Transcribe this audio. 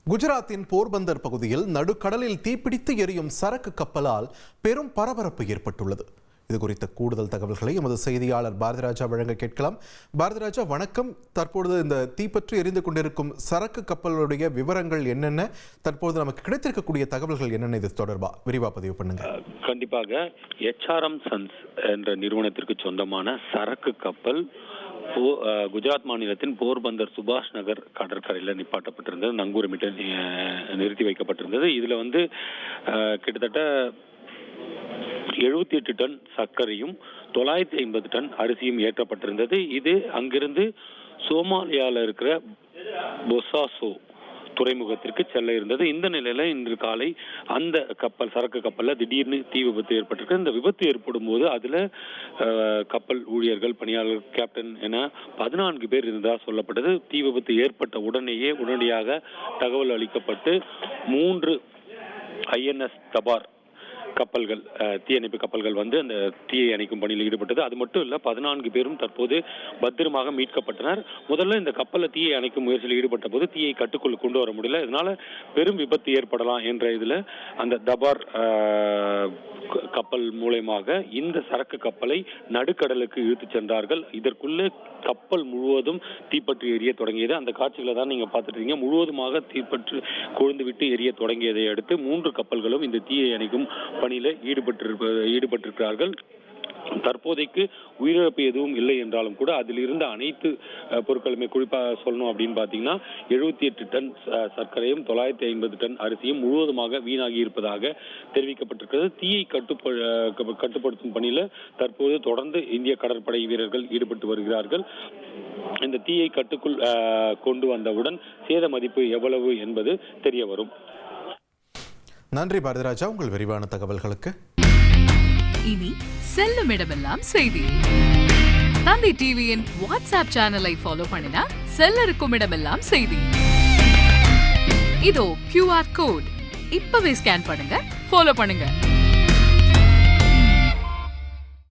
குஜராத்தின் போர்பந்தர் பகுதியில் நடுக்கடலில் தீப்பிடித்து எரியும் சரக்கு கப்பலால் பெரும் பரபரப்பு ஏற்பட்டுள்ளது. இது குறித்த கூடுதல் தகவல்களை எமது செய்தியாளர் பாரதிராஜா வழங்க கேட்கலாம். பாரதிராஜா, வணக்கம். தற்பொழுது இந்த தீப்பற்றி எரிந்து கொண்டிருக்கும் சரக்கு கப்பலுடைய விவரங்கள் என்னென்ன, தற்போது நமக்கு கிடைத்திருக்கக்கூடிய தகவல்கள் என்னென்ன, இது தொடர்பா விரிவா பதிவு பண்ணுங்க. கண்டிப்பாக HRM சன்ஸ் என்ற நிறுவனத்திற்கு சொந்தமான சரக்கு கப்பல் குஜராத் மாநிலத்தின் போர்பந்தர் சுபாஷ் நகர் கடற்கரையில் நிப்பாட்டப்பட்டிருந்தது, நங்கூரமிட்டு நிறுத்தி வைக்கப்பட்டிருந்தது. இதுல கிட்டத்தட்ட 78 டன் சர்க்கரையும் 950 டன் அரிசியும் ஏற்றப்பட்டிருந்தது. இது அங்கிருந்து சோமாலியாவில் இருக்கிற பொசாசோ துறைமுகத்திற்கு செல்ல இருந்தது. இந்த நிலையில இன்று காலை அந்த கப்பல், சரக்கு கப்பல்ல திடீர்னு தீ விபத்து ஏற்பட்டிருக்கு. இந்த விபத்து ஏற்படும் போது அதுல கப்பல் ஊழியர்கள், பணியாளர்கள், கேப்டன் என 14 பேர் இருந்ததாக சொல்லப்பட்டது. தீ விபத்து ஏற்பட்ட உடனடியாக தகவல் அளிக்கப்பட்டு 3 INS தபார் கப்பல்கள், தீயணைப்பு கப்பல்கள் அந்த தீயை அணைக்கும் பணியில் ஈடுபட்டது. அது மட்டும் இல்ல, 14 பேரும் தற்போது பத்திரமாக மீட்கப்பட்டனர். முதல்ல இந்த கப்பலை தீயை அணைக்கும் முயற்சியில் ஈடுபட்ட போது தீயை கட்டுக்குள் கொண்டு வர முடியல. இதனால பெரும் விபத்து ஏற்படலாம் என்ற இதுல அந்த தபார் கப்பல் மூலமாக இந்த சரக்கு கப்பலை நடுக்கடலுக்கு இழுத்து சென்றார்கள். இதற்குள்ளே கப்பல் முழுவதும் தீப்பற்றி எரிய தொடங்கியது. அந்த காட்சிகளை தான் நீங்க பார்த்துட்டு இருக்கீங்க. முழுவதுமாக தீப்பற்றி கொழுந்து விட்டு எரிய தொடங்கியதை அடுத்து 3 கப்பல்களும் இந்த தீயை அணைக்கும் பணியில ஈடுபட்டிருக்கிறார்கள். தற்போதைக்கு உயிரிழப்பு எதுவும் இல்லை என்றாலும் கூட அதில் இருந்த அனைத்து பொருட்களுமே, குறிப்பாக சொல்லணும் அப்படின்னு பாத்தீங்கன்னா 78 டன் சர்க்கரையும் 950 டன் அரிசியும் முழுவதுமாக வீணாகி இருப்பதாக தெரிவிக்கப்பட்டிருக்கிறது. தீயை கட்டுப்படுத்தும் பணியில தற்போது தொடர்ந்து இந்திய கடற்படை வீரர்கள் ஈடுபட்டு வருகிறார்கள். இந்த தீயை கட்டுக்குள் கொண்டு வந்தவுடன் சேத மதிப்பு எவ்வளவு என்பது தெரிய வரும். நன்றி பாரதிராஜா, உங்கள் விரிவான தகவல்களுக்கு. இனி செல்லும் இடமெல்லாம் செய்தி. தந்தி டிவியின் வாட்ஸ்அப் சேனலை ஃபாலோ பண்ணினா செல்ல இருக்கும் இடமெல்லாம் செய்தி. இதோ QR கோட், இப்பவே ஸ்கேன் பண்ணுங்க, ஃபாலோ பண்ணுங்க.